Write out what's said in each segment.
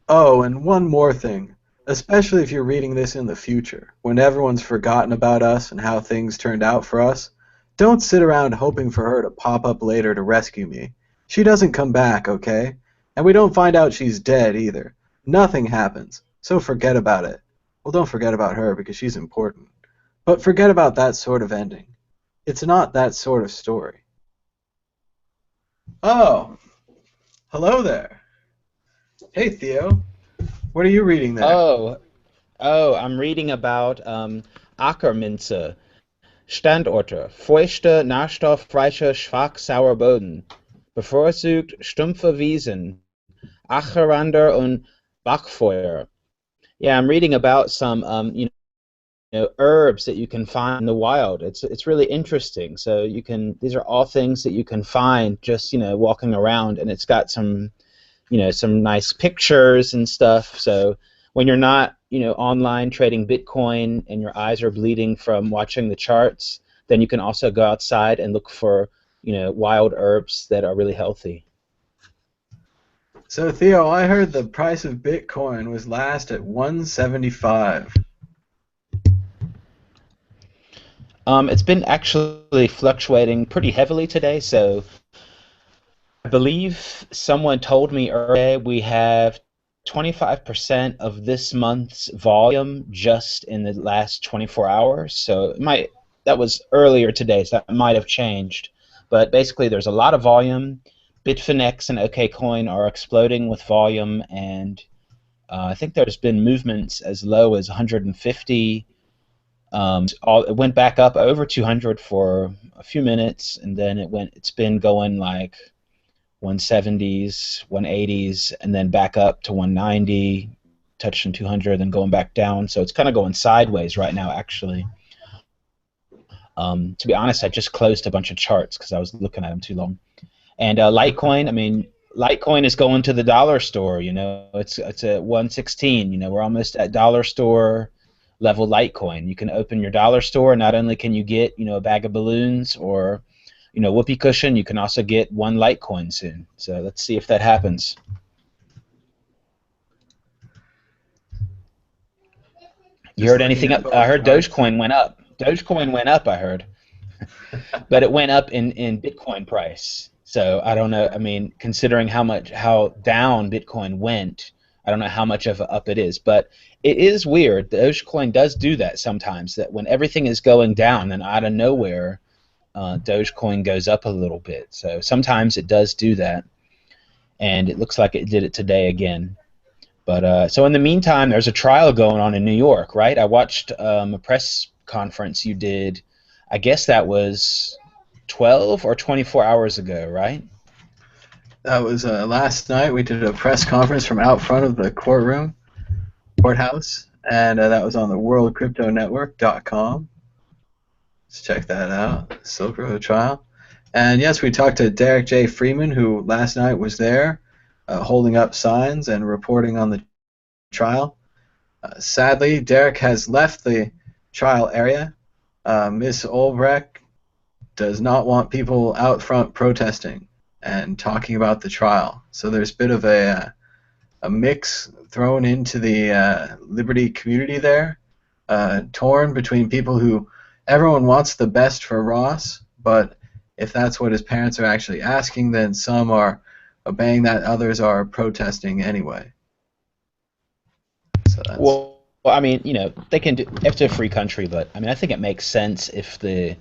Oh, and one more thing. Especially if you're reading this in the future, when everyone's forgotten about us and how things turned out for us, don't sit around hoping for her to pop up later to rescue me. She doesn't come back, okay? And we don't find out she's dead either. Nothing happens, so forget about it. Well, don't forget about her because she's important. But forget about that sort of ending. It's not that sort of story. Oh, hello there. Hey, Theo. What are you reading there? Oh, I'm reading about Ackerminze, Standorte, feuchte, nährstoffreiche, schwach-sauer Boden, bevorzugt stumpfe Wiesen, Acherander und Bachfeuer. Yeah, I'm reading about some herbs that you can find in the wild. It's really interesting. So these are all things that you can find just walking around, and it's got some nice pictures and stuff. So when you're not online trading Bitcoin and your eyes are bleeding from watching the charts, then you can also go outside and look for wild herbs that are really healthy. So, Theo, I heard the price of Bitcoin was last at 175. It's been actually fluctuating pretty heavily today. So I believe someone told me earlier we have 25% of this month's volume just in the last 24 hours. So that was earlier today, so that might have changed. But basically, there's a lot of volume. Bitfinex and OKCoin are exploding with volume, and I think there's been movements as low as 150. It went back up over 200 for a few minutes, and then it's been going like 170s, 180s, and then back up to 190, touching 200, then going back down. So it's kind of going sideways right now, actually. To be honest, I just closed a bunch of charts because I was looking at them too long. And Litecoin, I mean, Litecoin is going to the dollar store. It's at 116. We're almost at dollar store level Litecoin. You can open your dollar store. Not only can you get a bag of balloons or whoopee cushion, you can also get one Litecoin soon. So let's see if that happens. You Just heard looking anything at up? I both heard charts. Dogecoin went up. Dogecoin went up, I heard, but it went up in Bitcoin price. So I don't know. I mean, considering how down Bitcoin went, I don't know how much of a up it is. But it is weird. Dogecoin does do that sometimes. That when everything is going down, then out of nowhere, Dogecoin goes up a little bit. So sometimes it does do that, and it looks like it did it today again. But so in the meantime, there's a trial going on in New York, right? I watched a press conference you did. I guess that was 12 or 24 hours ago, right? That was last night. We did a press conference from out front of the courthouse, and that was on the WorldCryptoNetwork.com. Let's check that out. Silk Road trial. And yes, we talked to Derek J. Freeman, who last night was there, holding up signs and reporting on the trial. Sadly, Derek has left the trial area. Miss Ulbricht does not want people out front protesting and talking about the trial. So there's a bit of a mix thrown into the Liberty community there, torn between people who everyone wants the best for Ross, but if that's what his parents are actually asking, then some are obeying that, others are protesting anyway. So that's Well, I mean, they can do. It's a free country, but I mean, I think it makes sense if the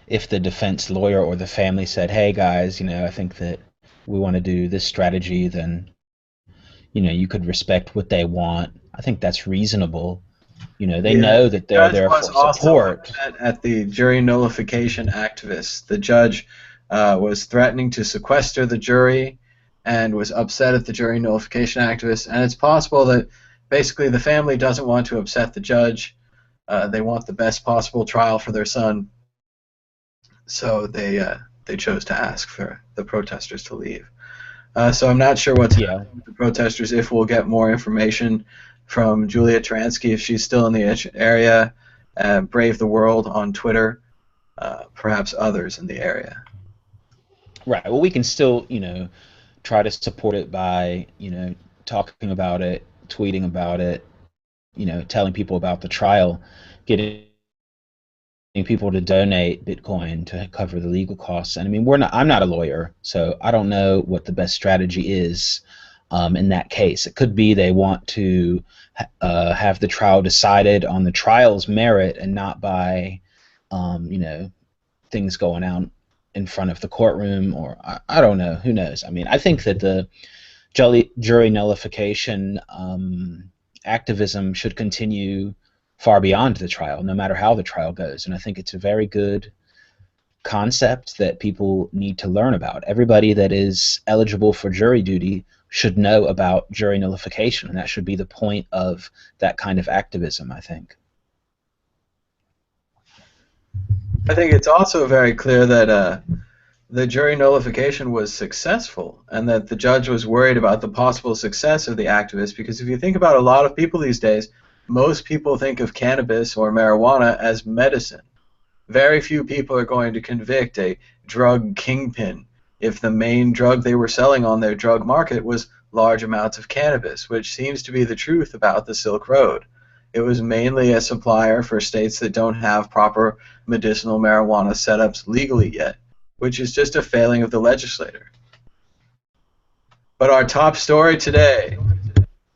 defense lawyer or the family said, "Hey, guys, I think that we want to do this strategy," then you could respect what they want. I think that's reasonable. They the know that they're judge there was for also support. upset at the jury nullification activists. The judge was threatening to sequester the jury and was upset at the jury nullification activists. And it's possible that basically the family doesn't want to upset the judge. They want the best possible trial for their son, so they chose to ask for the protesters to leave. So I'm not sure what's Yeah. happening with the protesters. If we'll get more information from Julia Taransky, if she's still in the area, Brave the World on Twitter, perhaps others in the area. Right. Well, we can still, try to support it by, talking about it tweeting about it, telling people about the trial, getting people to donate Bitcoin to cover the legal costs. And I mean, I'm not a lawyer, so I don't know what the best strategy is in that case. It could be they want to have the trial decided on the trial's merit and not by, things going out in front of the courtroom, or I don't know. Who knows? I mean, I think that the jury nullification activism should continue far beyond the trial, no matter how the trial goes. And I think it's a very good concept that people need to learn about. Everybody that is eligible for jury duty should know about jury nullification, and that should be the point of that kind of activism, I think. I think it's also very clear that the jury nullification was successful, and that the judge was worried about the possible success of the activists, because if you think about a lot of people these days, most people think of cannabis or marijuana as medicine. Very few people are going to convict a drug kingpin if the main drug they were selling on their drug market was large amounts of cannabis, which seems to be the truth about the Silk Road. It was mainly a supplier for states that don't have proper medicinal marijuana setups legally yet, which is just a failing of the legislator. But our top story today,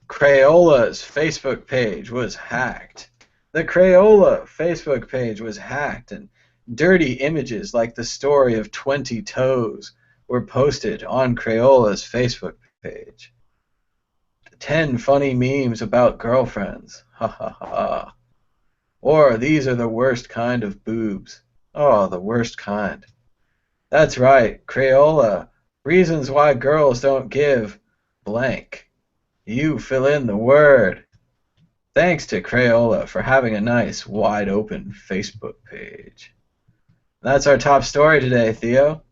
Crayola's Facebook page was hacked. The Crayola Facebook page was hacked, and dirty images like the story of 20 toes were posted on Crayola's Facebook page. 10 funny memes about girlfriends. Ha ha ha. Or these are the worst kind of boobs. Oh, the worst kind. That's right, Crayola. Reasons why girls don't give blank. You fill in the word. Thanks to Crayola for having a nice, wide-open Facebook page. That's our top story today, Theo.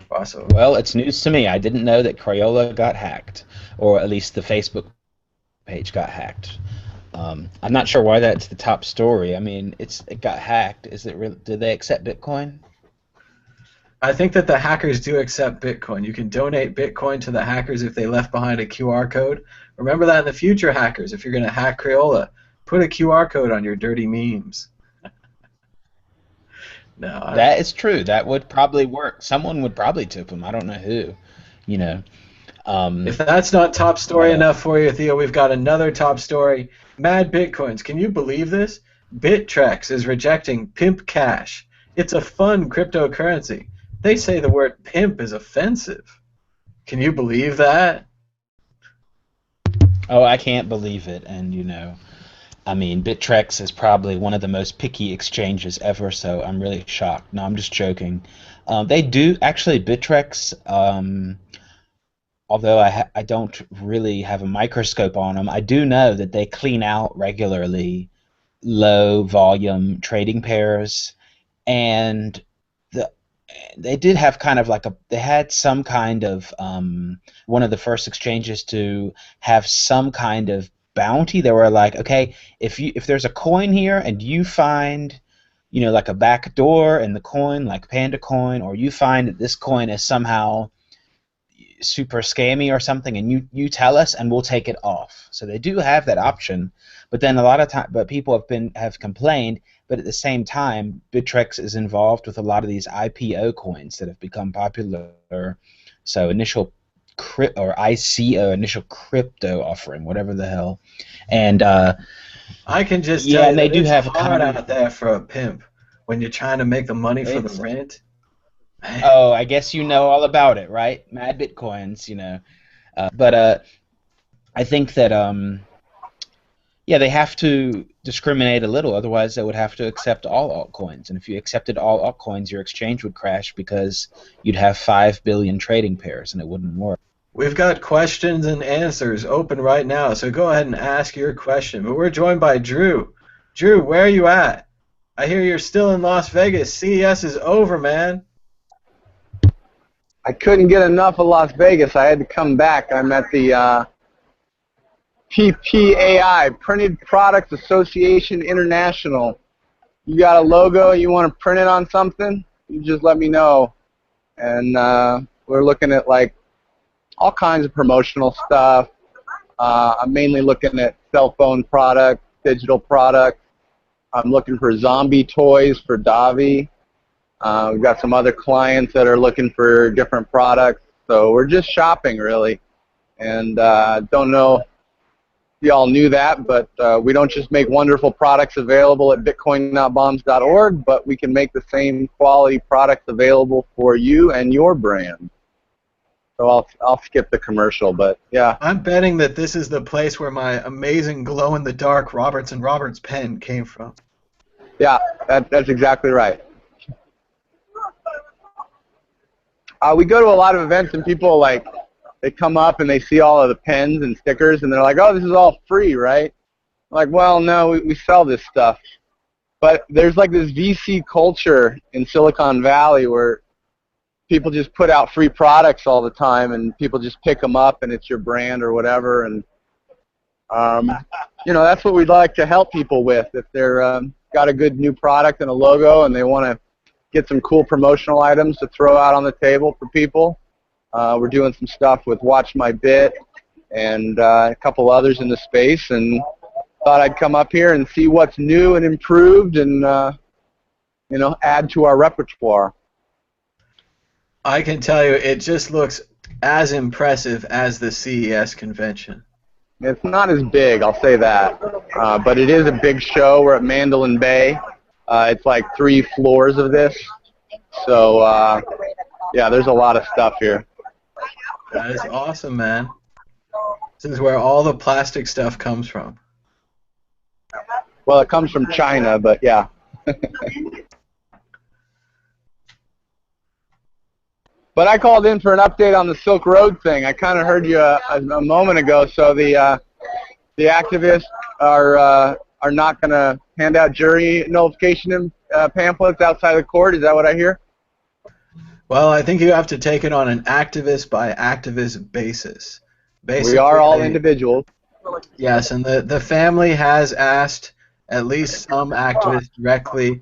Awesome. Well, it's news to me. I didn't know that Crayola got hacked, or at least the Facebook page got hacked. I'm not sure why that's the top story. I mean, it got hacked. Is it really? Did they accept Bitcoin? I think that the hackers do accept Bitcoin. You can donate Bitcoin to the hackers if they left behind a QR code. Remember that in the future, hackers. If you're going to hack Crayola, put a QR code on your dirty memes. No, That is true. That would probably work. Someone would probably tip them. I don't know who. You know. If that's not top story enough for you, Theo, we've got another top story. Mad Bitcoins. Can you believe this? Bittrex is rejecting Pimp Cash. It's a fun cryptocurrency. They say the word pimp is offensive. Can you believe that? Oh, I can't believe it. And I mean, Bittrex is probably one of the most picky exchanges ever, so I'm really shocked. No, I'm just joking. They do actually, Bittrex. Although I don't really have a microscope on them, I do know that they clean out regularly low volume trading pairs, and they did have kind of like they had some kind of one of the first exchanges to have some kind of bounty. They were like, okay, if there's a coin here and you find like a back door in the coin, like Panda coin, or you find that this coin is somehow super scammy or something, and you tell us and we'll take it off. So they do have that option, but then a lot of time, but people have complained. But at the same time, Bittrex is involved with a lot of these IPO coins that have become popular. So initial ICO, initial crypto offering, whatever the hell. And I can just tell you and they do it's have hard out there for a pimp when you're trying to make the money for the rent. Man. Oh, I guess you know all about it, right? Mad Bitcoins, But I think that they have to discriminate a little, otherwise they would have to accept all altcoins. And if you accepted all altcoins, your exchange would crash because you'd have 5 billion trading pairs and it wouldn't work. We've got questions and answers open right now, so go ahead and ask your question. But we're joined by Drew. Drew, where are you at? I hear you're still in Las Vegas. CES is over, man. I couldn't get enough of Las Vegas. I had to come back. I'm at the PPAI, Printed Products Association International. You got a logo, you want to print it on something, you just let me know. And we're looking at like all kinds of promotional stuff, I'm mainly looking at cell phone products, digital products. I'm looking for zombie toys for Davi. We've got some other clients that are looking for different products. So we're just shopping, really. And don't know if y'all knew that, but we don't just make wonderful products available at bitcoinnotbombs.org, but we can make the same quality products available for you and your brand. So I'll skip the commercial, but yeah. I'm betting that this is the place where my amazing glow-in-the-dark Roberts & Roberts pen came from. Yeah, that's exactly right. We go to a lot of events and people they come up and they see all of the pens and stickers and they're like, oh, this is all free, right? I'm like, well, no, we sell this stuff. But there's like this VC culture in Silicon Valley where people just put out free products all the time and people just pick them up and it's your brand or whatever. And, you know, that's what we'd like to help people with. If they're got a good new product and a logo and they want to get some cool promotional items to throw out on the table for people. We're doing some stuff with Watch My Bit and a couple others in the space, and thought I'd come up here and see what's new and improved and, you know, add to our repertoire. I can tell you it just looks as impressive as the CES convention. It's not as big, I'll say that, but it is a big show. We're at Mandalay Bay. It's like 3 floors of this. So, yeah, there's a lot of stuff here. That is awesome, man. This is where all the plastic stuff comes from. Well, it comes from China, but yeah. But I called in for an update on the Silk Road thing. I kind of heard you a moment ago. So the activists are not going to hand out jury nullification pamphlets outside of the court. Is that what I hear? Well, I think you have to take it on an activist by activist basis. Basically, we are all individuals. Yes, and the family has asked at least some activists directly.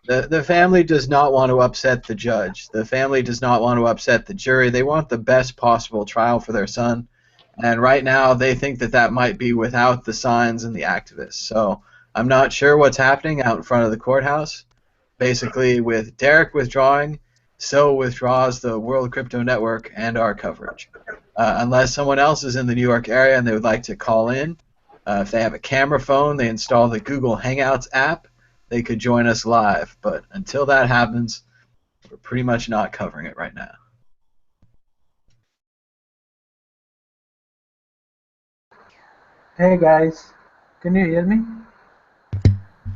The family does not want to upset the judge. The family does not want to upset the jury. They want the best possible trial for their son. And right now they think that that might be without the signs and the activists. So I'm not sure what's happening out in front of the courthouse. Basically, with Derek withdrawing, so withdraws the World Crypto Network and our coverage. Unless someone else is in the New York area and they would like to call in, if they have a camera phone, they install the Google Hangouts app, they could join us live. But until that happens, we're pretty much not covering it right now. Hey guys, can you hear me?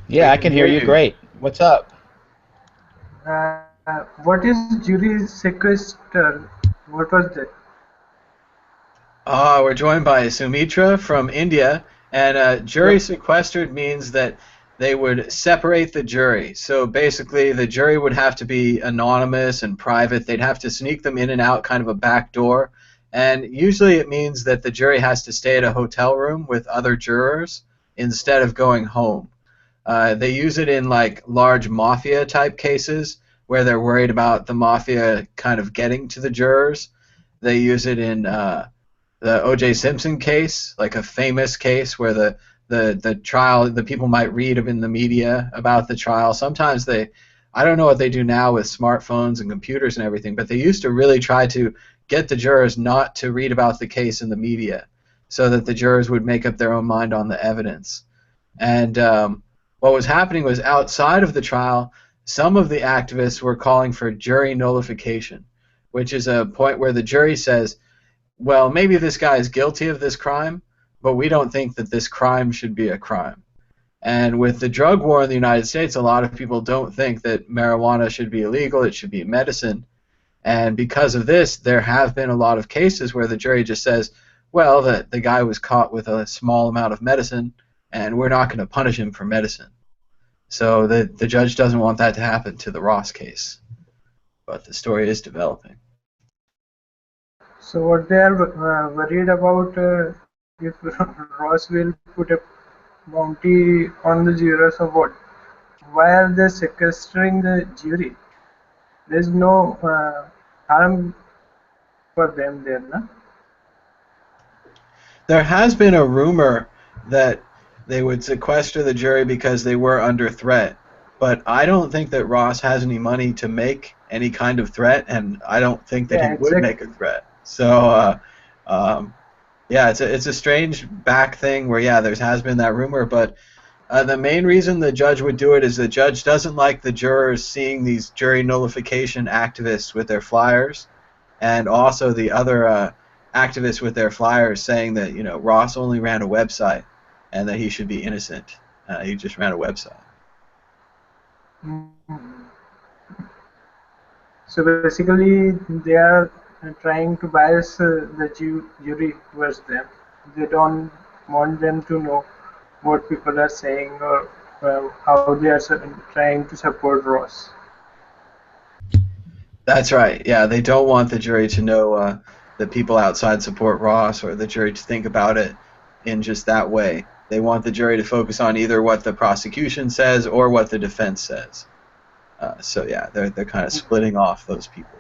Yeah, I can hear you great. What's up? What is jury sequester? What was that? We're joined by Sumitra from India, and jury sequestered means that they would separate the jury. So basically, the jury would have to be anonymous and private. They'd have to sneak them in and out kind of a back door. And usually it means that the jury has to stay at a hotel room with other jurors instead of going home. They use it in like large mafia type cases where they're worried about the mafia kind of getting to the jurors. They use it in the O.J. Simpson case, like a famous case where the trial, the people might read in the media about the trial. Sometimes I don't know what they do now with smartphones and computers and everything, but they used to really try to get the jurors not to read about the case in the media so that the jurors would make up their own mind on the evidence. And what was happening was outside of the trial, some of the activists were calling for jury nullification, which is a point where the jury says, well, maybe this guy is guilty of this crime, but we don't think that this crime should be a crime. And with the drug war in the United States, a lot of people don't think that marijuana should be illegal, it should be medicine. And because of this, there have been a lot of cases where the jury just says, well, the guy was caught with a small amount of medicine, and we're not going to punish him for medicine. So the judge doesn't want that to happen to the Ross case. But the story is developing. So what they are worried about if Ross will put a bounty on the jurors or what? Why are they sequestering the jury? There's no harm for them there, no? There has been a rumor that they would sequester the jury because they were under threat, but I don't think that Ross has any money to make any kind of threat, and I don't think that he Yeah, would make a exactly. threat. So, yeah, it's a strange back thing where yeah, there has been that rumor, but the main reason the judge would do it is the judge doesn't like the jurors seeing these jury nullification activists with their flyers, and also the other activists with their flyers saying that Ross only ran a website and that he should be innocent. He just ran a website. Mhm. So basically, they are trying to bias the jury towards them. They don't want them to know what people are saying or how they are trying to support Ross. That's right. Yeah, they don't want the jury to know that people outside support Ross, or the jury to think about it in just that way. They want the jury to focus on either what the prosecution says or what the defense says. So yeah, they're kind of splitting off those people.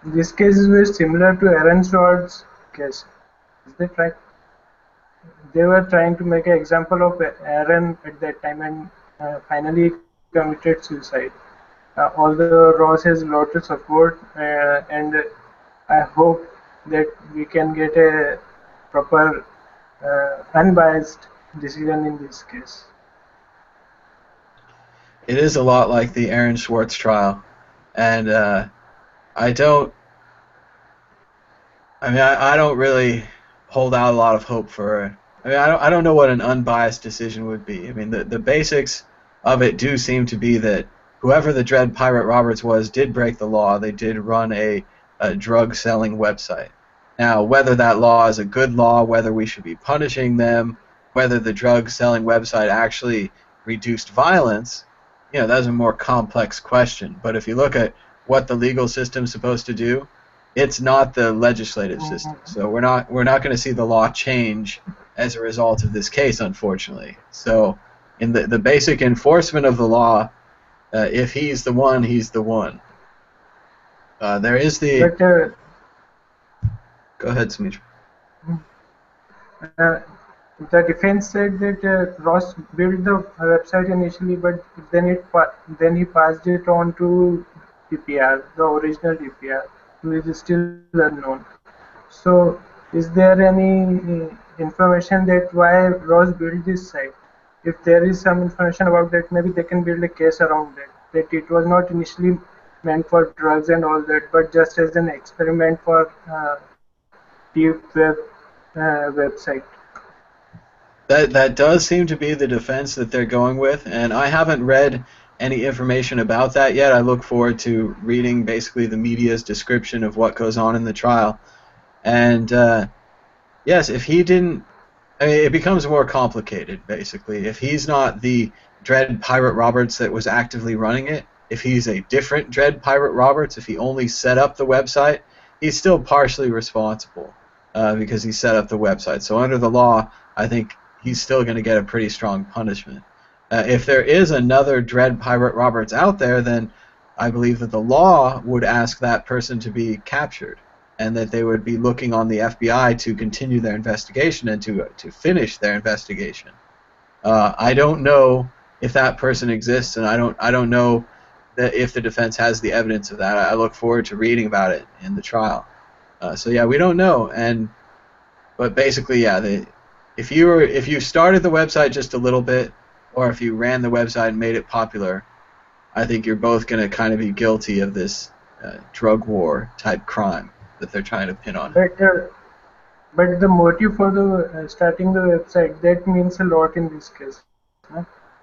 This case is very similar to Aaron Swartz's case. Is that right? They were trying to make an example of Aaron at that time and finally committed suicide. Although Ross has a lot of support, and I hope that we can get a proper, unbiased decision in this case. It is a lot like the Aaron Swartz trial, and I don't. I mean, I don't really hold out a lot of hope for. I mean, I don't know what an unbiased decision would be. I mean, the basics of it do seem to be that whoever the Dread Pirate Roberts was did break the law. They did run a drug selling website. Now, whether that law is a good law, whether we should be punishing them, whether the drug selling website actually reduced violence, that's a more complex question. But if you look at what the legal system's supposed to do, it's not the legislative system. So we're not going to see the law change as a result of this case, unfortunately. So in the basic enforcement of the law, if he's the one, he's the one. There is the. But Go ahead, Smitra. uh, the defense said that Ross built the website initially, but then he passed it on to DPR, the original DPR, who is still unknown. So, is there any information that why Ross built this site? If there is some information about that, maybe they can build a case around that. That it was not initially meant for drugs and all that, but just as an experiment for deep web website. That does seem to be the defense that they're going with, and I haven't read any information about that yet. I look forward to reading basically the media's description of what goes on in the trial. And yes, if he didn't, I mean, it becomes more complicated, basically. If he's not the Dread Pirate Roberts that was actively running it, if he's a different Dread Pirate Roberts, if he only set up the website, he's still partially responsible because he set up the website. So under the law, I think he's still going to get a pretty strong punishment. If there is another Dread Pirate Roberts out there, then I believe that the law would ask that person to be captured, and that they would be looking on the FBI to continue their investigation and to finish their investigation. I don't know if that person exists, and I don't know that if the defense has the evidence of that. I look forward to reading about it in the trial. So yeah, we don't know, but basically, yeah, if you started the website just a little bit, or if you ran the website and made it popular, I think you're both going to kind of be guilty of this drug war type crime that they're trying to pin on him. But the motive for the starting the website, that means a lot in this case.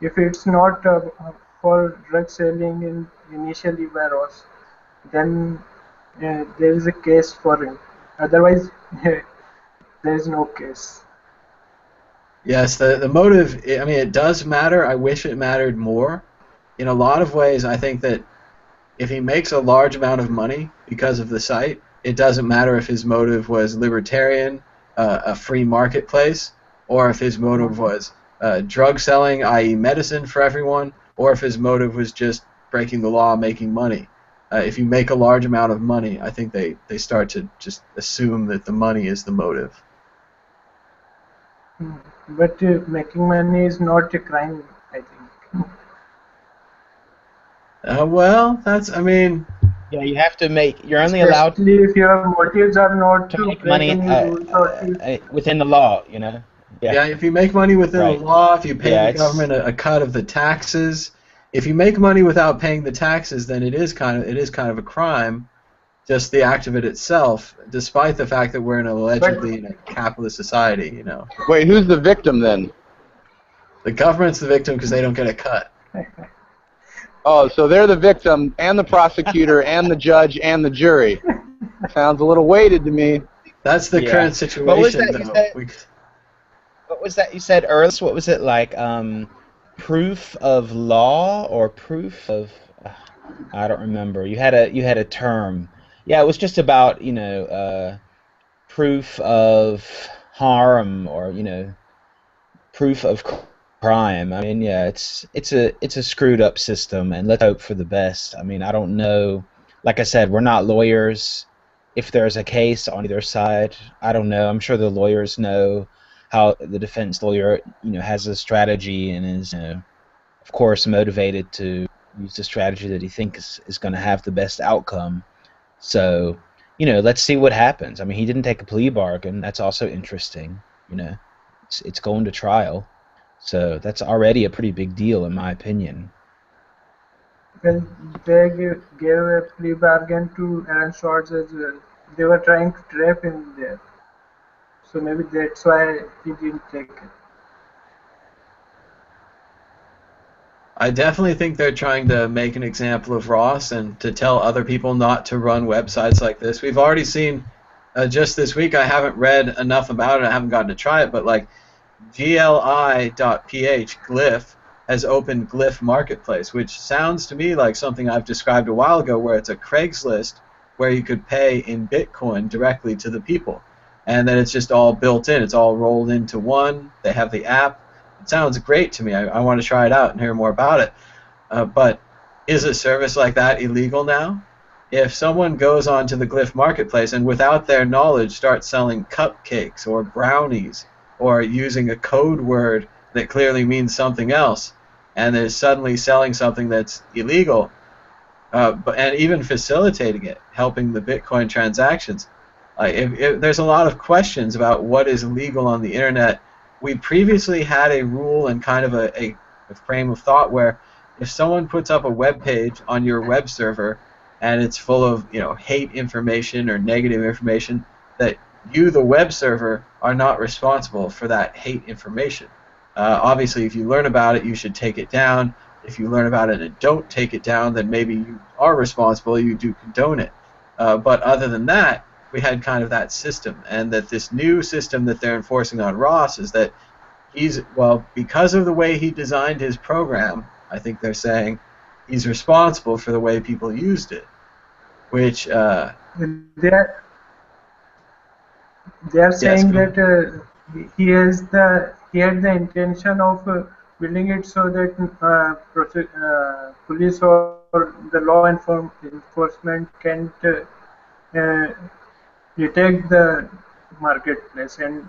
If it's not for drug selling initially by Ross, then there is a case for him. Otherwise, there is no case. Yes, the motive, I mean, it does matter. I wish it mattered more. In a lot of ways, I think that if he makes a large amount of money because of the site, it doesn't matter if his motive was libertarian, a free marketplace, or if his motive was drug selling, i.e. medicine for everyone, or if his motive was just breaking the law, making money. if you make a large amount of money, I think they start to just assume that the money is the motive. But making money is not a crime, I think. Well, I mean, Yeah, you have to make. You're only allowed Especially if your motives are not to to make break money any rules or to. within the law. You know. Yeah. yeah, if you make money within the Right. law, if you pay Yeah, the it's government a cut of the taxes, if you make money without paying the taxes, then it is kind of a crime. Just the act of it itself, despite the fact that we're But allegedly in a capitalist society, Wait, who's the victim then? The government's the victim because they don't get a cut. Oh, so they're the victim and the prosecutor and the judge and the jury. Sounds a little weighted to me. That's the yeah. current What was situation, that you though. said? What was that you said earlier? What was it like? Proof of law or proof of? I don't remember. You had a term. Yeah, it was just about proof of harm or proof of crime. I mean, yeah, it's a screwed up system, and let's hope for the best. I mean, I don't know. Like I said, we're not lawyers. If there's a case on either side, I don't know. I'm sure the lawyers know how the defense lawyer, has a strategy and is, of course, motivated to use the strategy that he thinks is going to have the best outcome. So, let's see what happens. I mean, he didn't take a plea bargain. That's also interesting. It's going to trial. So that's already a pretty big deal, in my opinion. well, they gave a plea bargain to Aaron Swartz as well. They were trying to trap him there. So maybe that's why he didn't take it. I definitely think they're trying to make an example of Ross and to tell other people not to run websites like this. We've already seen, just this week, I haven't read enough about it, I haven't gotten to try it, but like gli.ph, Glyph, has opened Glyph Marketplace, which sounds to me like something I've described a while ago, where it's a Craigslist where you could pay in Bitcoin directly to the people. And then it's just all built in. It's all rolled into one. They have the app. It sounds great to me. I want to try it out and hear more about it. But is a service like that illegal now? If someone goes onto the Glyph Marketplace and without their knowledge starts selling cupcakes or brownies or using a code word that clearly means something else and is suddenly selling something that's illegal, and even facilitating it, helping the Bitcoin transactions, if there's a lot of questions about what is legal on the internet. We previously had a rule and kind of a frame of thought where if someone puts up a web page on your web server and it's full of hate information or negative information, that you, the web server, are not responsible for that hate information. Obviously, if you learn about it, you should take it down. If you learn about it and don't take it down, then maybe you are responsible, you do condone it. But other than that, we had kind of that system, and that this new system that they're enforcing on Ross is that because of the way he designed his program, I think they're saying he's responsible for the way people used it, which They are, they are saying go ahead. that he had the intention of building it so that police or the law enforcement can detect the marketplace, and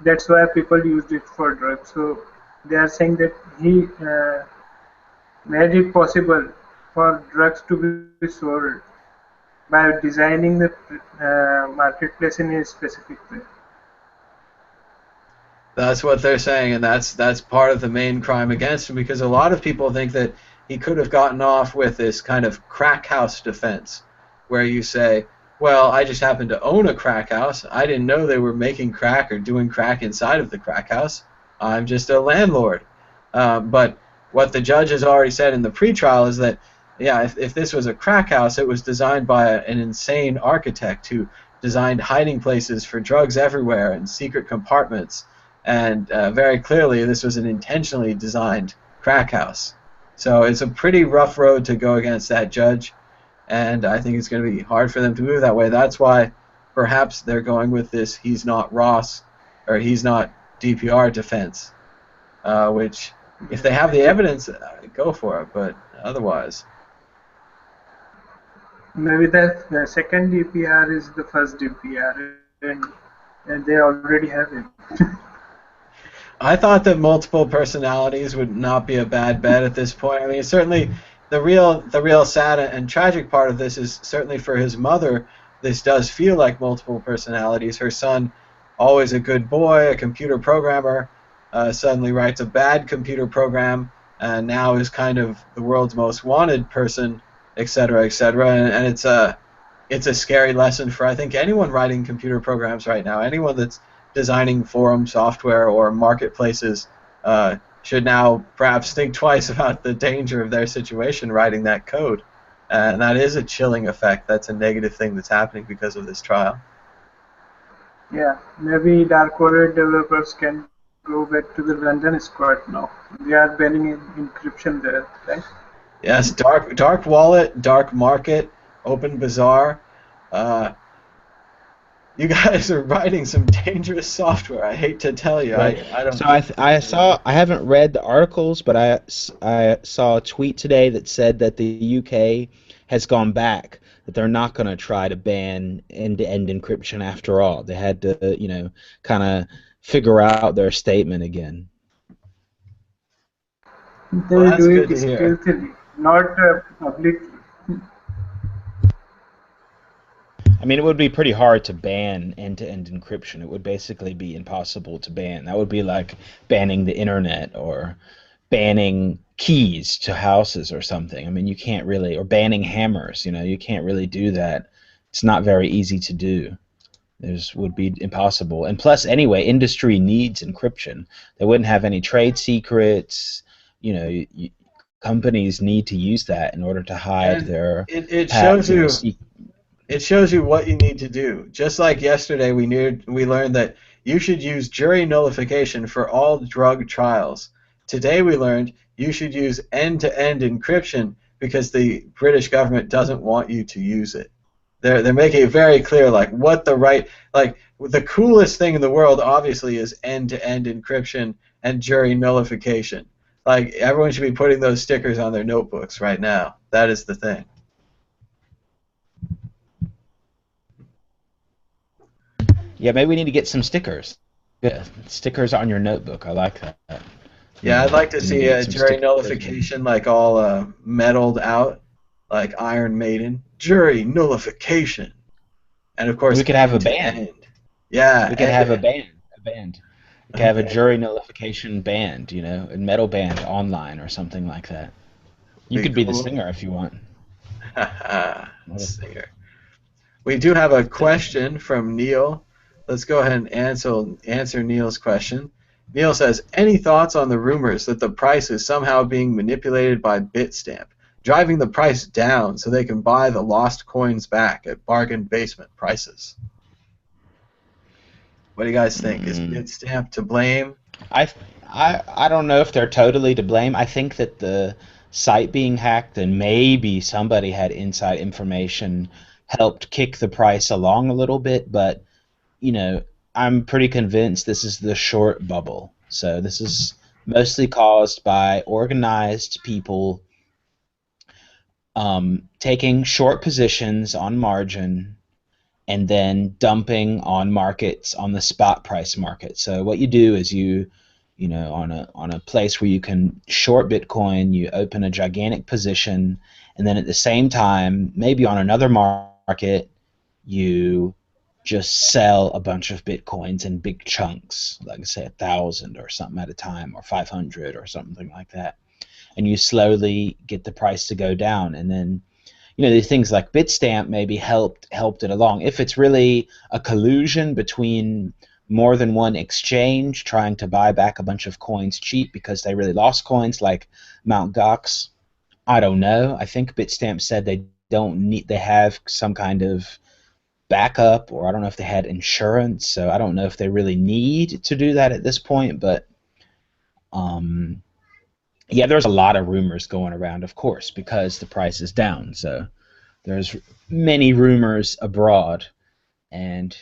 that's why people used it for drugs. So they are saying that he made it possible for drugs to be sold by designing the marketplace in a specific way. That's what they're saying, and that's part of the main crime against him, because a lot of people think that he could have gotten off with this kind of crack house defense, where you say, well, I just happen to own a crack house. I didn't know they were making crack or doing crack inside of the crack house. I'm just a landlord. But what the judge has already said in the pretrial is that, yeah, if this was a crack house, it was designed by an insane architect who designed hiding places for drugs everywhere and secret compartments. And very clearly, this was an intentionally designed crack house. So it's a pretty rough road to go against that judge, and I think it's going to be hard for them to move that way. That's why perhaps they're going with this he's not Ross, or he's not DPR defense, which, if they have the evidence, go for it, but otherwise. maybe the second DPR is the first DPR, and they already have it. I thought that multiple personalities would not be a bad bet at this point. I mean, certainly the real sad and tragic part of this is certainly for his mother. This does feel like multiple personalities. Her son, always a good boy, a computer programmer, suddenly writes a bad computer program, and now is kind of the world's most wanted person, et cetera, et cetera. And it's a scary lesson for I think anyone writing computer programs right now. Anyone that's designing forum software or marketplaces should now perhaps think twice about the danger of their situation writing that code. And that is a chilling effect. That's a negative thing that's happening because of this trial. Yeah, maybe dark wallet developers can go back to the London squad now. They are banning encryption there, right? Yes, dark wallet, dark market, open bazaar. You guys are writing some dangerous software. I hate to tell you. Right. I don't. So I haven't read the articles, but I saw a tweet today that said that the UK has gone back, that they're not going to try to ban end-to-end encryption after all. They had to, kind of figure out their statement again. They Well, will that's do good it to hear. stealthily, not publicly. I mean, it would be pretty hard to ban end-to-end encryption. It would basically be impossible to ban. That would be like banning the internet or banning keys to houses or something. I mean, you can't really, or banning hammers, you can't really do that. It's not very easy to do. This would be impossible. And plus, anyway, industry needs encryption. They wouldn't have any trade secrets. Companies need to use that in order to hide And their it shows patents. you. It shows you what you need to do. Just like yesterday, we learned that you should use jury nullification for all drug trials. Today we learned you should use end-to-end encryption because the British government doesn't want you to use it. They're making it very clear, like the coolest thing in the world, obviously, is end-to-end encryption and jury nullification. Like everyone should be putting those stickers on their notebooks right now. That is the thing. Yeah, maybe we need to get some stickers. Yeah, stickers on your notebook. I like that. Yeah, I'd like to We need see to get a some jury stickers. nullification like all metalled out, like Iron Maiden. Jury nullification. And of course, We could have a end to band. end. Yeah, We could end have to a end. band. A band. We could have a jury nullification band, a metal band online or something like that. You Be could be the cool. singer if you want. Singer. We do have a question from Neil. Let's go ahead and answer Neil's question. Neil says, any thoughts on the rumors that the price is somehow being manipulated by Bitstamp, driving the price down so they can buy the lost coins back at bargain basement prices? What do you guys think? Is Bitstamp to blame? I, I don't know if they're totally to blame. I think that the site being hacked and maybe somebody had inside information helped kick the price along a little bit, but I'm pretty convinced this is the short bubble. So this is mostly caused by organized people taking short positions on margin and then dumping on markets on the spot price market. So what you do is on a place where you can short Bitcoin, you open a gigantic position, and then at the same time, maybe on another market, you just sell a bunch of Bitcoins in big chunks, like say 1,000 or something at a time, or 500 or something like that, and you slowly get the price to go down, and then these things like Bitstamp maybe helped it along. If it's really a collusion between more than one exchange trying to buy back a bunch of coins cheap because they really lost coins, like Mt. Gox, I don't know. I think Bitstamp said they have some kind of backup, or I don't know if they had insurance, so I don't know if they really need to do that at this point, but yeah, there's a lot of rumors going around, of course, because the price is down, so there's many rumors abroad, and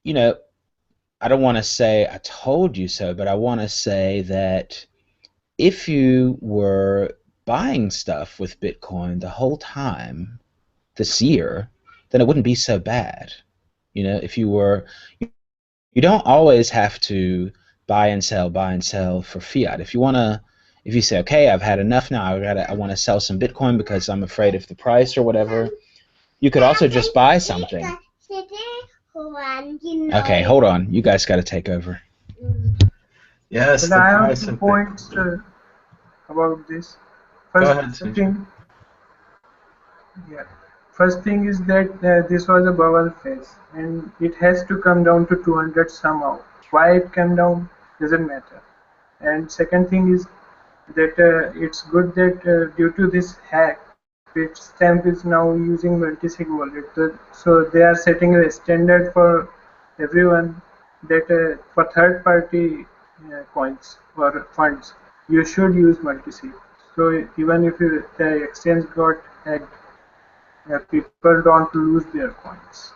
I don't want to say I told you so, but I want to say that if you were buying stuff with Bitcoin the whole time, this year, then it wouldn't be so bad. You know, if you were, you don't always have to buy and sell for fiat. If you say, okay, I've had enough now, I want to sell some Bitcoin because I'm afraid of the price or whatever, you could also just buy something. Okay, hold on. You guys got to take over. Yes, But the I have price 2 of points about this. Go First ahead, Sujit. thing, yeah. First thing is that this was a bubble phase, and it has to come down to 200 somehow. Why it came down doesn't matter. And second thing is that it's good that due to this hack, Bitstamp is now using multi-sig wallet. So they are setting a standard for everyone that for third-party coins or funds, you should use multi-sig. So even if the exchange got hacked, people don't lose their coins.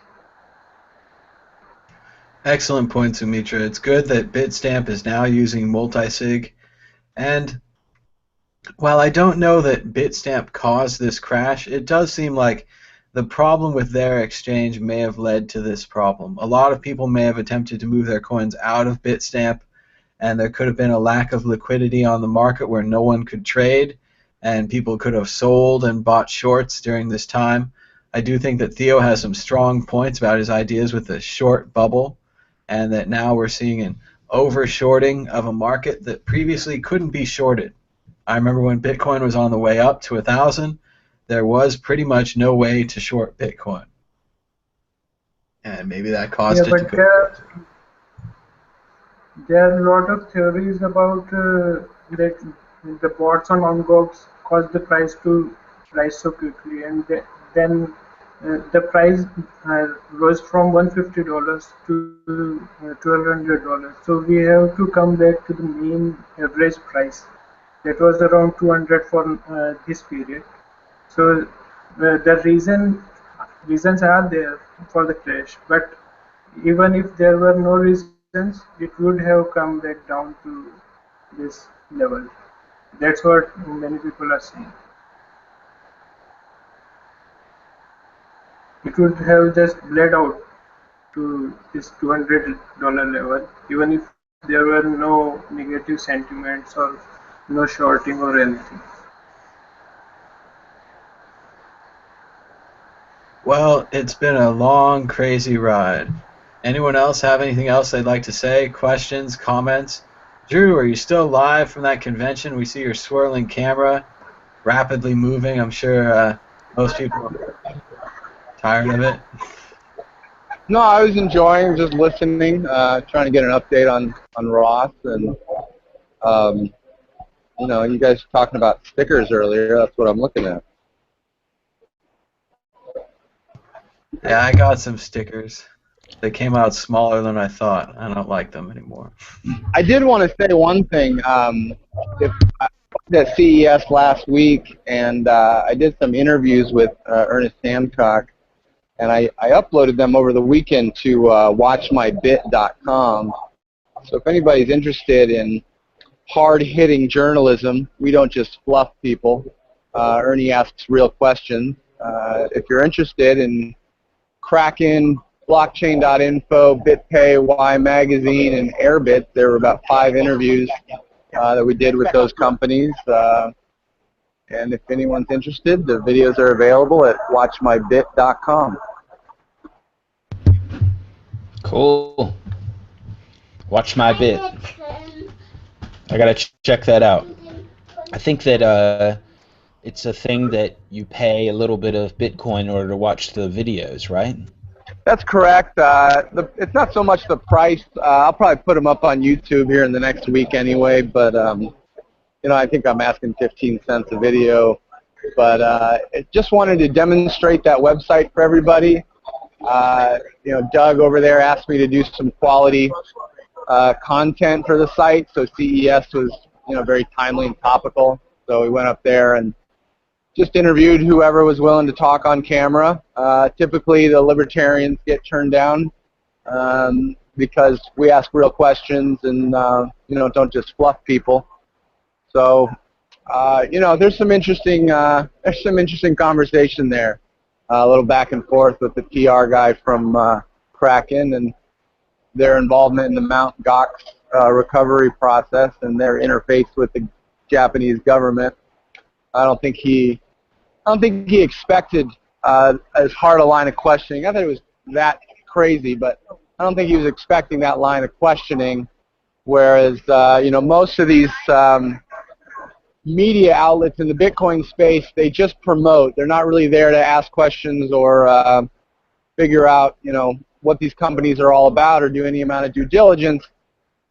Excellent point, Sumitra. It's good that Bitstamp is now using multisig. And while I don't know that Bitstamp caused this crash, it does seem like the problem with their exchange may have led to this problem. A lot of people may have attempted to move their coins out of Bitstamp, and there could have been a lack of liquidity on the market where no one could trade, and people could have sold and bought shorts during this time. I do think that Theo has some strong points about his ideas with the short bubble, and that now we're seeing an over-shorting of a market that previously couldn't be shorted. I remember when Bitcoin was on the way up to 1,000, there was pretty much no way to short Bitcoin. And maybe that caused Yeah, it to but go. there are a lot of theories about that the bots on OnGox caused the price to rise so quickly, and then the price rose from $150 to $1,200. So we have to come back to the mean average price that was around 200 for this period. So the reasons are there for the crash, but even if there were no reasons, it would have come back down to this level. That's what many people are saying. It would have just bled out to this $200 level, even if there were no negative sentiments or no shorting or anything. Well, it's been a long, crazy ride. Anyone else have anything else they'd like to say? Questions, comments? Drew, are you still live from that convention? We see your swirling camera rapidly moving. I'm sure most people are tired of it. No, I was enjoying just listening, trying to get an update on Ross, and you guys were talking about stickers earlier. That's what I'm looking at. Yeah, I got some stickers. They came out smaller than I thought. I don't like them anymore. I did want to say one thing. If I was at CES last week, and I did some interviews with Ernest Hancock, and I uploaded them over the weekend to watchmybit.com. So if anybody's interested in hard-hitting journalism, we don't just fluff people. Ernie asks real questions. If you're interested in Kraken, blockchain.info, BitPay, Y Magazine, and Airbit, there were about 5 interviews that we did with those companies. And if anyone's interested, the videos are available at watchmybit.com. Cool. Watch my bit. I gotta check that out. I think that it's a thing that you pay a little bit of Bitcoin in order to watch the videos, right? That's correct. It's not so much the price. I'll probably put them up on YouTube here in the next week anyway, but I think I'm asking 15 cents a video. But I just wanted to demonstrate that website for everybody. Doug over there asked me to do some quality content for the site, so CES was very timely and topical. So we went up there and just interviewed whoever was willing to talk on camera. Typically the libertarians get turned down because we ask real questions and don't just fluff people. So there's some interesting conversation there. a little back and forth with the PR guy from Kraken and their involvement in the Mt. Gox recovery process and their interface with the Japanese government. I don't think he expected as hard a line of questioning. I thought it was that crazy, but I don't think he was expecting that line of questioning. Whereas, you know, most of these media outlets in the Bitcoin space, they just promote. They're not really there to ask questions or figure out, you know, what these companies are all about or do any amount of due diligence.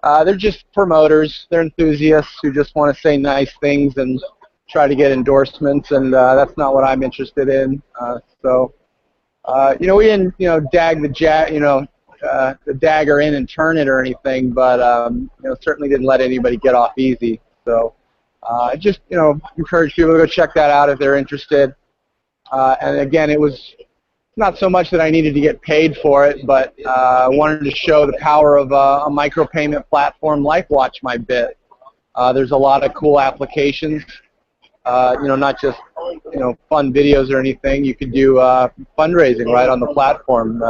They're just promoters. They're enthusiasts who just want to say nice things and try to get endorsements, and that's not what I'm interested in. You know, we didn't, you know, the dagger in and turn it or anything, but you know, certainly didn't let anybody get off easy. So just, you know, encourage people to go check that out if they're interested. And again, it was not so much that I needed to get paid for it, but I wanted to show the power of a micropayment platform like Watch My Bit. There's a lot of cool applications. You know, not just, you know, fun videos or anything. You could do fundraising right on the platform.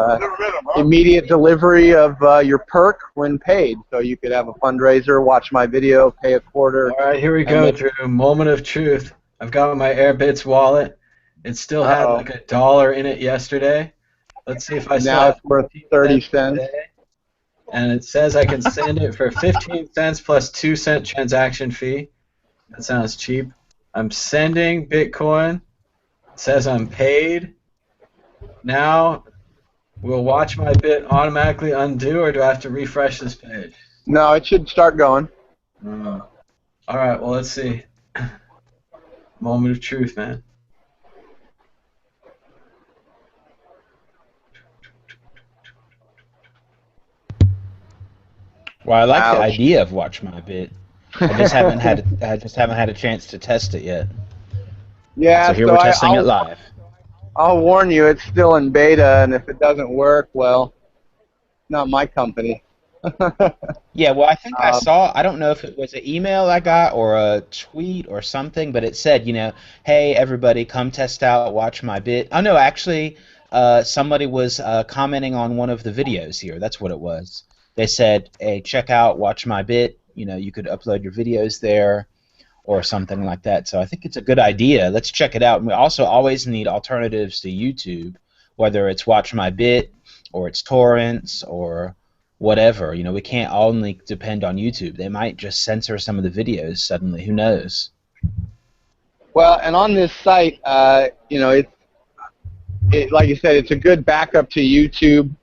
Immediate delivery of your perk when paid. So you could have a fundraiser, watch my video, pay a quarter. All right, here we go, Drew. Moment of truth. I've got my Airbits wallet. It still had like $1 in it yesterday. Let's see if I now it's worth 30 cents. Today. And it says I can send it for 15 cents plus 2-cent transaction fee. That sounds cheap. I'm sending Bitcoin. It says I'm paid. Now, will Watch My Bit automatically undo, or do I have to refresh this page? No, it should start going. All right, well, let's see. Moment of truth, man. Well, I like the idea of Watch My Bit. I just haven't had a chance to test it yet. Yeah, so here we're testing it live. I'll warn you, it's still in beta, and if it doesn't work, well, not my company. Yeah, well, I think I saw, I don't know if it was an email I got or a tweet or something, but it said, you know, hey, everybody, come test out Watch My Bit. Oh, no, actually, somebody was commenting on one of the videos here. That's what it was. They said, hey, check out Watch My Bit. You know, you could upload your videos there or something like that. So I think it's a good idea. Let's check it out. And we also always need alternatives to YouTube, whether it's Watch My Bit or it's torrents or whatever. You know, we can't only depend on YouTube. They might just censor some of the videos suddenly. Who knows? Well, and on this site, you know, it like you said, it's a good backup to YouTube.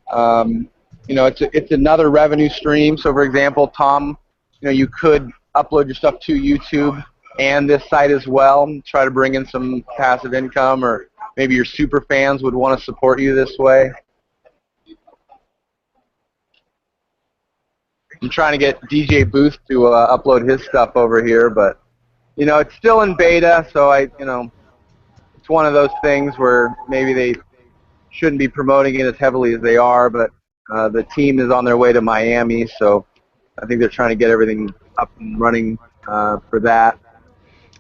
You know, it's another revenue stream. So, for example, Tom, you know, you could upload your stuff to YouTube and this site as well, try to bring in some passive income, or maybe your super fans would want to support you this way. I'm trying to get DJ Booth to upload his stuff over here, but, you know, it's still in beta, so you know, it's one of those things where maybe they shouldn't be promoting it as heavily as they are, but the team is on their way to Miami, so I think they're trying to get everything up and running for that.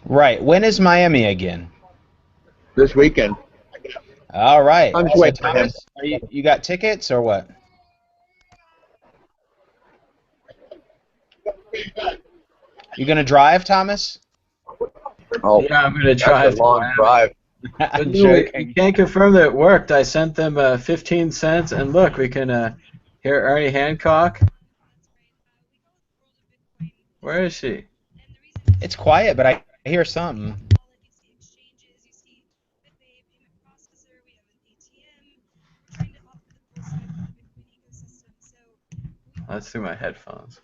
Right. When is Miami again? This weekend. All right. I'm just So, waiting for him. Thomas, you got tickets or what? You gonna drive, Thomas? Oh, Yeah, I'm going to try. that's a long drive. I'm You joking. can't confirm that it worked. I sent them 15 cents, and look, we can hear Ernie Hancock. Where is she? It's quiet, but I hear something. That's through my headphones.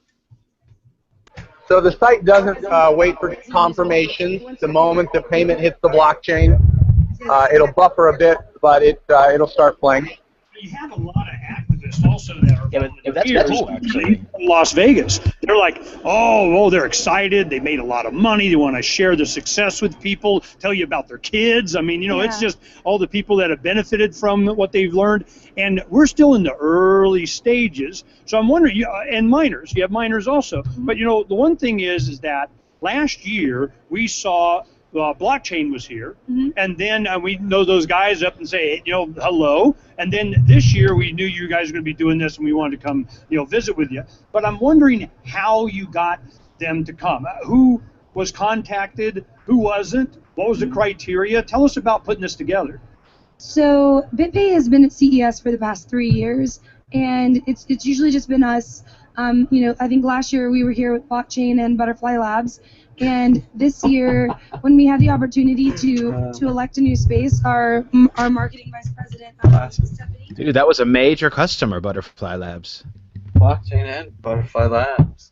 So the site doesn't wait for confirmations. The moment the payment hits the blockchain, it'll buffer a bit, but it'll start playing. You have a lot of activists also that are that's volunteers cool, actually. from Las Vegas. They're like, oh, they're excited. They made a lot of money. They want to share the success with people, tell you about their kids. I mean, you know, it's just all the people that have benefited from what they've learned. And we're still in the early stages. So I'm wondering, and miners, you have miners also. But, you know, the one thing is that last year we saw blockchain was here, and then we know those guys up and say, hey, hello. And then this year we knew you guys were going to be doing this, and we wanted to come, visit with you. But I'm wondering how you got them to come. Who was contacted? Who wasn't? What was the criteria? Tell us about putting this together. So BitPay has been at CES for the past 3 years, and it's usually just been us. I think last year we were here with Blockchain and Butterfly Labs, and this year when we had the opportunity to elect a new space, our marketing vice president, Stephanie. Dude, that was a major customer, Butterfly Labs. Blockchain and Butterfly Labs.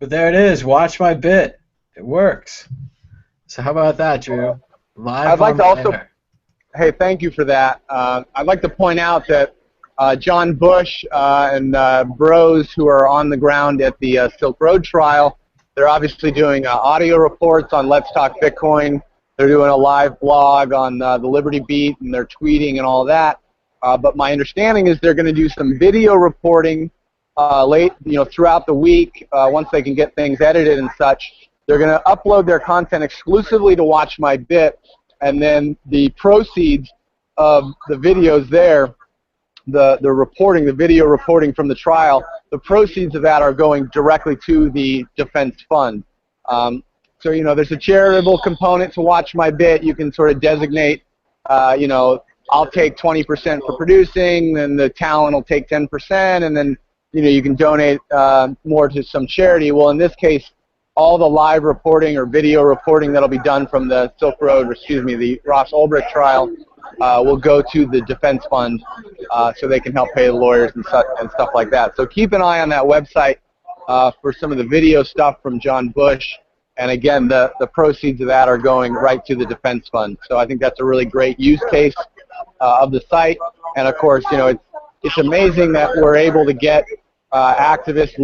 But there it is. Watch my bit. It works. So how about that, Drew? Live I'd like on to also. air. Hey, thank you for that. I'd like to point out that John Bush and bros who are on the ground at the Silk Road trial, they're obviously doing audio reports on Let's Talk Bitcoin. They're doing a live blog on the Liberty Beat, and they're tweeting and all that. But my understanding is they're going to do some video reporting throughout the week once they can get things edited and such. They're going to upload their content exclusively to Watch My Bit, and then the proceeds of the videos there, the video reporting from the trial, the proceeds of that are going directly to the defense fund. So there's a charitable component to Watch My Bit. You can sort of designate, I'll take 20% for producing, and the talent will take 10%, and then you can donate more to some charity. Well, in this case, all the live reporting or video reporting that'll be done from the the Ross Ulbricht trial will go to the defense fund so they can help pay the lawyers and stuff like that. So keep an eye on that website for some of the video stuff from John Bush. And again, the proceeds of that are going right to the defense fund. So I think that's a really great use case of the site. And of course, it's amazing that we're able to get activists,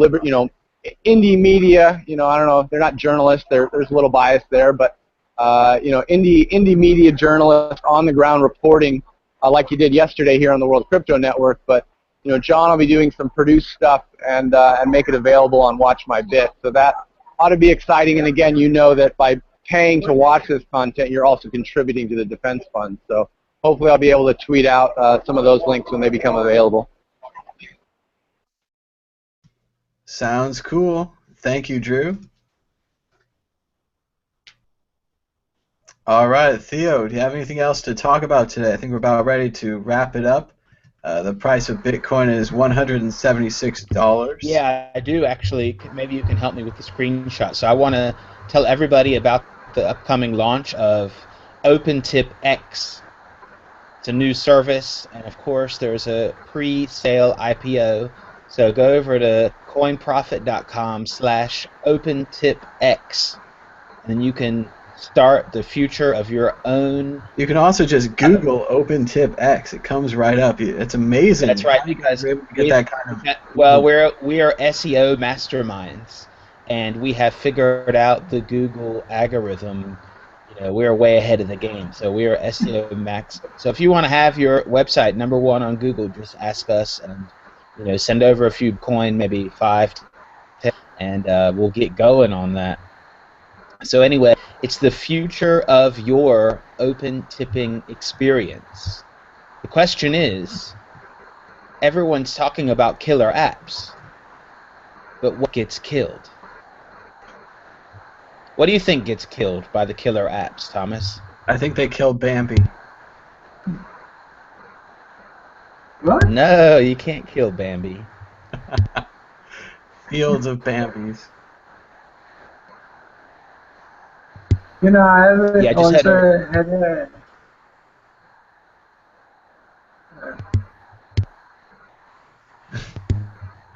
indie media, I don't know, they're not journalists, there's a little bias there, but, indie media journalists on the ground reporting like you did yesterday here on the World Crypto Network, but, John will be doing some produced stuff and make it available on Watch My Bit, so that ought to be exciting, and again, that by paying to watch this content, you're also contributing to the defense fund, so hopefully I'll be able to tweet out some of those links when they become available. Sounds cool. Thank you, Drew. All right, Theo, do you have anything else to talk about today? I think we're about ready to wrap it up. The price of Bitcoin is $176. Yeah, I do actually. Maybe you can help me with the screenshot. So I want to tell everybody about the upcoming launch of OpenTip X. It's a new service, and of course there's a pre-sale IPO. So go over to coinprofit.com/OpenTipX, and then you can start the future of your own. You can also just Google OpenTipX. It comes right up. It's amazing. That's right, because we're able to get that kind of. Well, we are SEO masterminds, and we have figured out the Google algorithm. We're way ahead of the game, so we are SEO max. So if you want to have your website #1 on Google, just ask us and. Send over a few coin, maybe 5 to 10, and we'll get going on that. So anyway, it's the future of your open tipping experience. The question is, everyone's talking about killer apps, but what gets killed? What do you think gets killed by the killer apps, Thomas? I think they killed Bambi. What? No, you can't kill Bambi. Fields of Bambis. I have Yeah, just also had a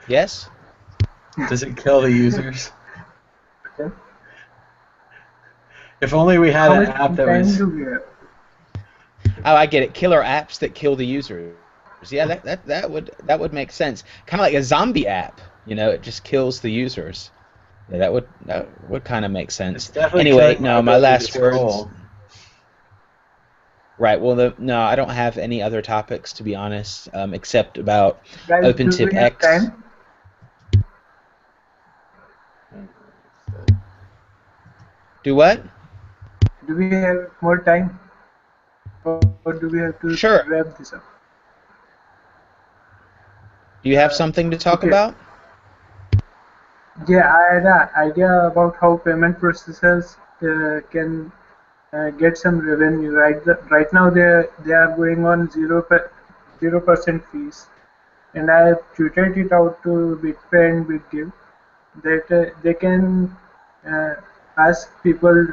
Yes? Does it kill the users? If only we had an app that was. Oh, I get it. Killer apps that kill the users. Yeah, that would make sense. Kind of like a zombie app. It just kills the users. Yeah, that would kind of make sense. Anyway, no, my last words. Right. Well, no, I don't have any other topics to be honest, except about OpenTip X. Do what? Do we have more time, or do we have to Sure. wrap this up? Do you have something to talk Okay. about? Yeah, I had an idea about how payment processors can get some revenue. Right now they are going on 0% fees, and I have tweeted it out to BitPay and BitGive that they can uh, ask people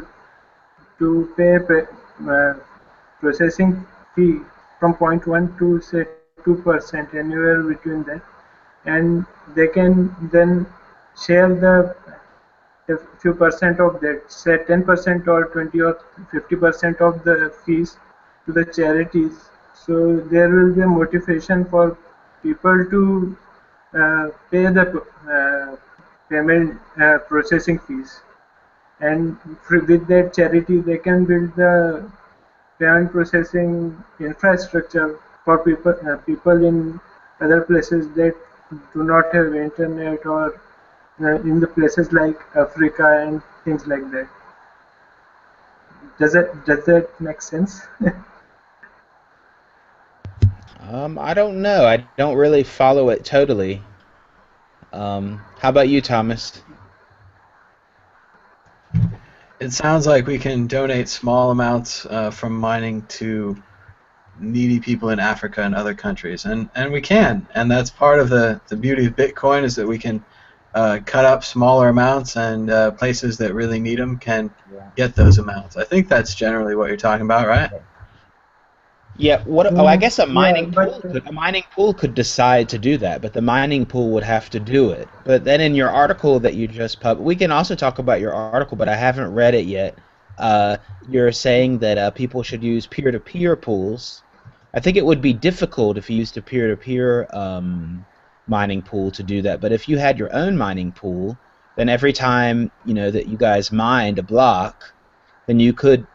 to pay processing fee from 0.1 to say 2% anywhere between that, and they can then share the a few percent of that, say 10% or 20 or 50% of the fees to the charities. So there will be a motivation for people to pay the payment processing fees, and with that charity they can build the payment processing infrastructure for people in other places that do not have internet, or in the places like Africa and things like that. Does that make sense? I don't know. I don't really follow it totally. How about you, Thomas? It sounds like we can donate small amounts from mining to needy people in Africa and other countries, and we can, and that's part of the beauty of Bitcoin is that we can cut up smaller amounts, and places that really need them can Yeah. get those amounts. I think that's generally what you're talking about, right? Yeah, what? Oh, I guess Yeah, but a mining pool could decide to do that, but the mining pool would have to do it. But then in your article that you just published, we can also talk about your article, but I haven't read it yet. You're saying that people should use peer-to-peer pools. I think it would be difficult if you used a peer-to-peer mining pool to do that. But if you had your own mining pool, then every time that you guys mined a block, then you could,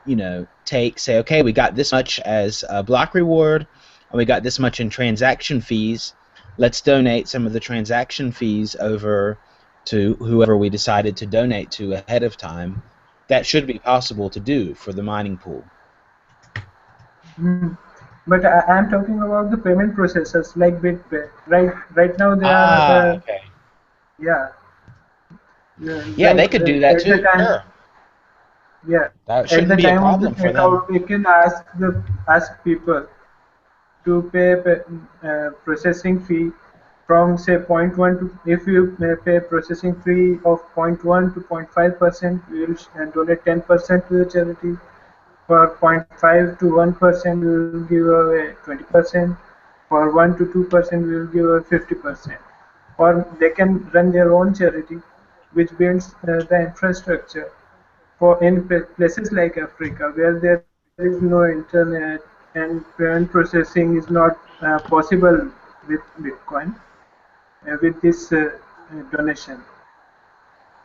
say, okay, we got this much as a block reward, and we got this much in transaction fees. Let's donate some of the transaction fees over to whoever we decided to donate to ahead of time. That should be possible to do for the mining pool. mm, but I'm talking about the payment processors like BitPay. Right now they are Okay. yeah, Yeah, like they could do that at the too. time, Sure. yeah, That at shouldn't the be a time of the problem for them. checkout we can ask people to pay processing fee from say zero point 0.1 to, if you pay processing fee of 0.1 to 0.5%, we will donate 10% to the charity. For zero point 0.5 to 1%, we will give away 20%. For 1 to 2%, we will give away 50%. Or they can run their own charity, which builds the infrastructure for in places like Africa where there is no internet and payment processing is not possible with Bitcoin, with this donation.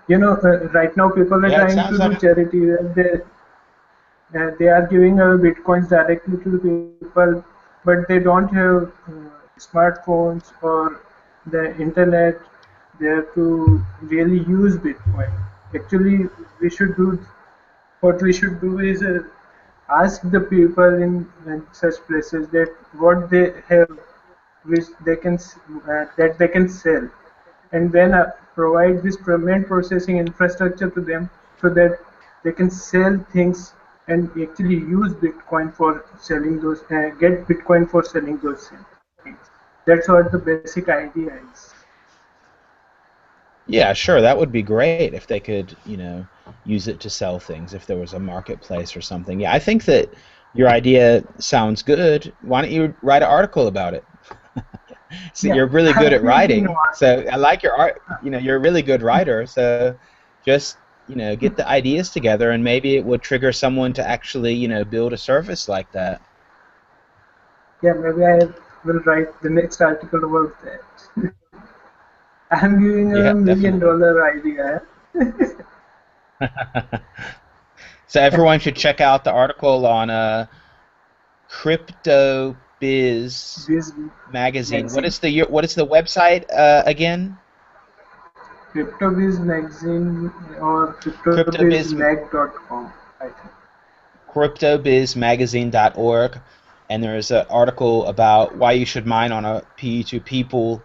Right now people are Yeah, it trying to sounds do like charity where they are giving away bitcoins directly to the people, but they don't have smartphones or the internet there to really use Bitcoin. Actually, we should do what we should do is ask the people in such places that what they have, which that they can sell, and then provide this payment processing infrastructure to them so that they can sell things and actually use Bitcoin for selling those, get Bitcoin for selling those things. That's what the basic idea is. Yeah, sure. That would be great if they could, use it to sell things, if there was a marketplace or something. Yeah, I think that your idea sounds good. Why don't you write an article about it? So Yeah, you're really good I'm at thinking writing. about So I like your art. You're a really good writer. So just, get the ideas together and maybe it would trigger someone to actually, build a service like that. yeah, maybe I will write the next article about that. I'm giving a Yeah, definitely. $1 million idea. So everyone should check out the article on Crypto Biz This magazine. magazine, What is the website again? CryptoBiz magazine or Crypto Biz CryptoBizMag.com, I think. cryptobizmagazine.org, and there's an article about why you should mine on a P2P.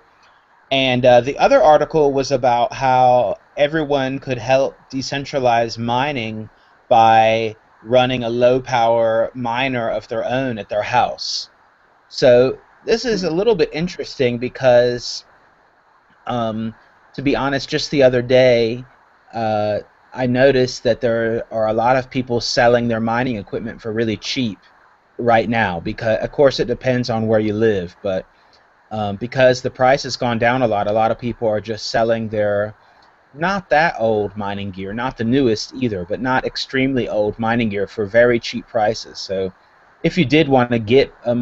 And the other article was about how everyone could help decentralize mining by running a low-power miner of their own at their house. So this is a little bit interesting because, to be honest, just the other day, I noticed that there are a lot of people selling their mining equipment for really cheap right now. Because, of course, it depends on where you live, but because the price has gone down a lot of people are just selling their not that old mining gear, not the newest either, but not extremely old mining gear for very cheap prices. So if you did want to get some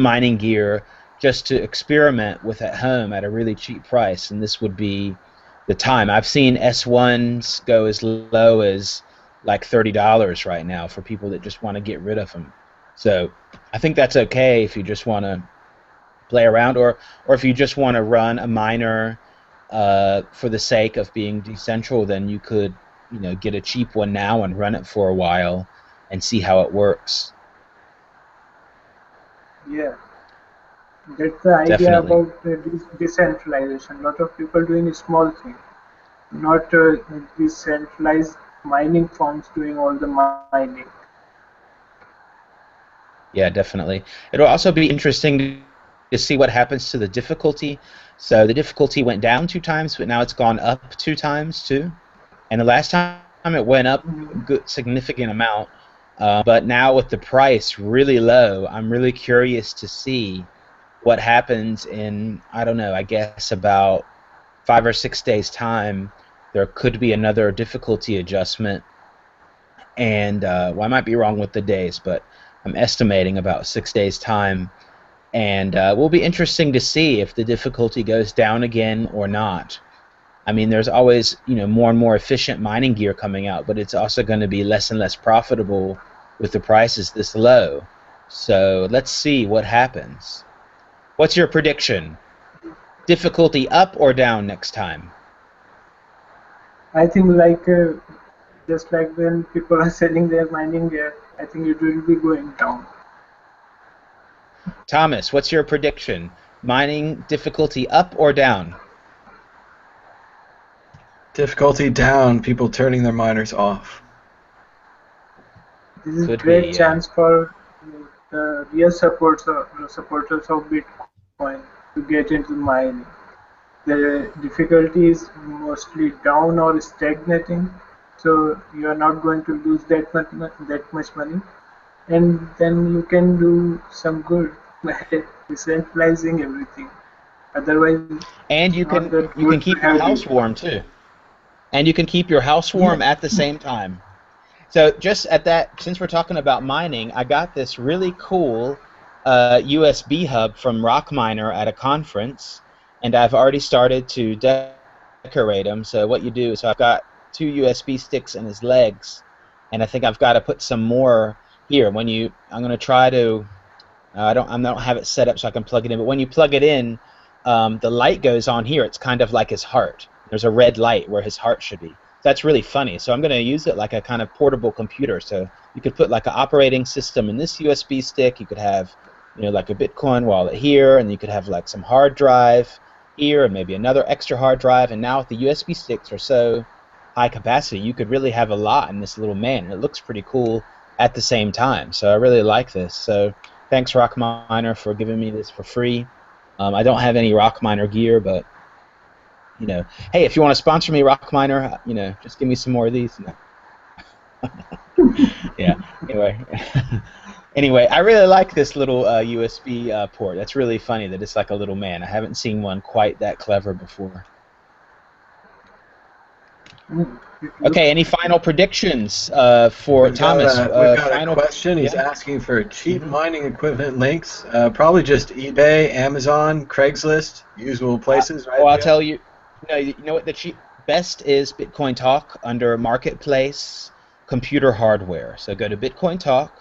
mining gear just to experiment with at home at a really cheap price, and this would be the time. I've seen S1s go as low as like $30 right now for people that just want to get rid of them. So I think that's okay if you just want to play around, or if you just want to run a miner for the sake of being decentral, then you could, get a cheap one now and run it for a while and see how it works. Yeah, that's the idea Definitely. about decentralization. A lot of people doing a small thing, not decentralized mining farms doing all the mining. Yeah, definitely. It'll also be interesting to see what happens to the difficulty. So the difficulty went down 2 times, but now it's gone up 2 times too. And the last time it went up a good significant amount, but now with the price really low, I'm really curious to see what happens in, I don't know, I guess about 5 or 6 days time. There could be another difficulty adjustment, and well, I might be wrong with the days, but I'm estimating about 6 days time, and it will be interesting to see if the difficulty goes down again or not. I mean, there's always, more and more efficient mining gear coming out, but it's also going to be less and less profitable with the prices this low. So let's see what happens. What's your prediction? Difficulty up or down next time? I think just like when people are selling their mining gear, I think it will be going down. Thomas, what's your prediction? Mining difficulty up or down? Difficulty down, people turning their miners off. This is Could great be, chance for the real supporters of Bitcoin to get into mining. The difficulty is mostly down or stagnating, so you are not going to lose that much money, and then you can do some good by decentralizing everything. Otherwise, and you not can that you good can to keep your have house it. warm too. And you can keep your house Yeah. warm at the same time. So just at that, since we're talking about mining, I got this really cool USB hub from Rockminer at a conference, and I've already started to decorate them. So what you do is, I've got 2 USB sticks in his legs, and I think I've got to put some more here. I'm going to try to. I don't have it set up so I can plug it in, but when you plug it in, the light goes on here. It's kind of like his heart. There's a red light where his heart should be. That's really funny. So I'm going to use it like a kind of portable computer. So you could put like an operating system in this USB stick. You could have, like a Bitcoin wallet here, and you could have like some hard drive here, and maybe another extra hard drive. And now with the USB sticks are so high capacity, you could really have a lot in this little man. And it looks pretty cool at the same time. So I really like this. So thanks, Rockminer, for giving me this for free. I don't have any Rockminer gear, but hey, if you want to sponsor me, Rockminer, just give me some more of these. Yeah. Anyway, I really like this little USB port. That's really funny that it's like a little man. I haven't seen one quite that clever before. Okay, any final predictions for Thomas? We've got Final a question. He's yeah? asking for cheap mining equipment links. Probably just eBay, Amazon, Craigslist, usual places, right? Well, I'll tell you. You know what the best is? Bitcoin Talk under Marketplace, Computer Hardware. So go to Bitcoin Talk,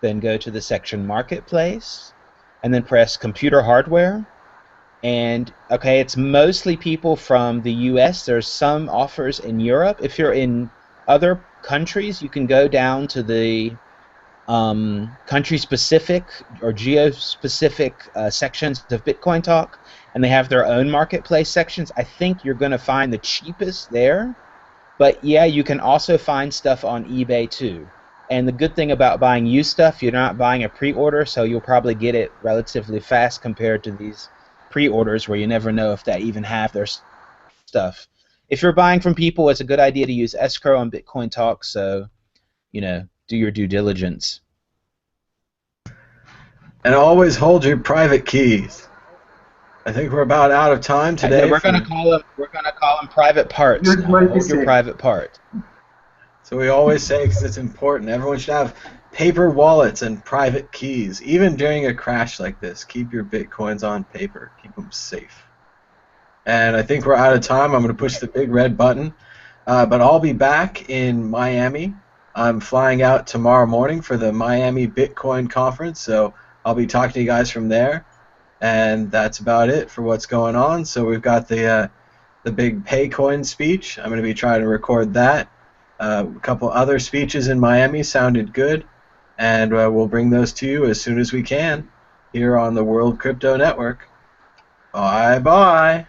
then go to the section Marketplace, and then press Computer Hardware. And okay, it's mostly people from the U.S. There's some offers in Europe. If you're in other countries, you can go down to the country-specific or geo-specific sections of Bitcoin Talk, and they have their own marketplace sections. I think you're going to find the cheapest there, but yeah, you can also find stuff on eBay too. And the good thing about buying used stuff, you're not buying a pre-order, so you'll probably get it relatively fast compared to these pre-orders where you never know if they even have their stuff. If you're buying from people, it's a good idea to use escrow on Bitcoin Talk, so, you know, do your due diligence. And always hold your private keys. I think we're about out of time today. No, we're gonna call them private parts. Use Hold your multi-sig. private part. So we always say, because it's important, everyone should have paper wallets and private keys. Even during a crash like this, keep your Bitcoins on paper. Keep them safe. And I think we're out of time. I'm going to push the big red button. But I'll be back in Miami. I'm flying out tomorrow morning for the Miami Bitcoin Conference, so I'll be talking to you guys from there. And that's about it for what's going on. So we've got the big Paycoin speech. I'm going to be trying to record that. A couple other speeches in Miami sounded good, and we'll bring those to you as soon as we can here on the World Crypto Network. Bye-bye.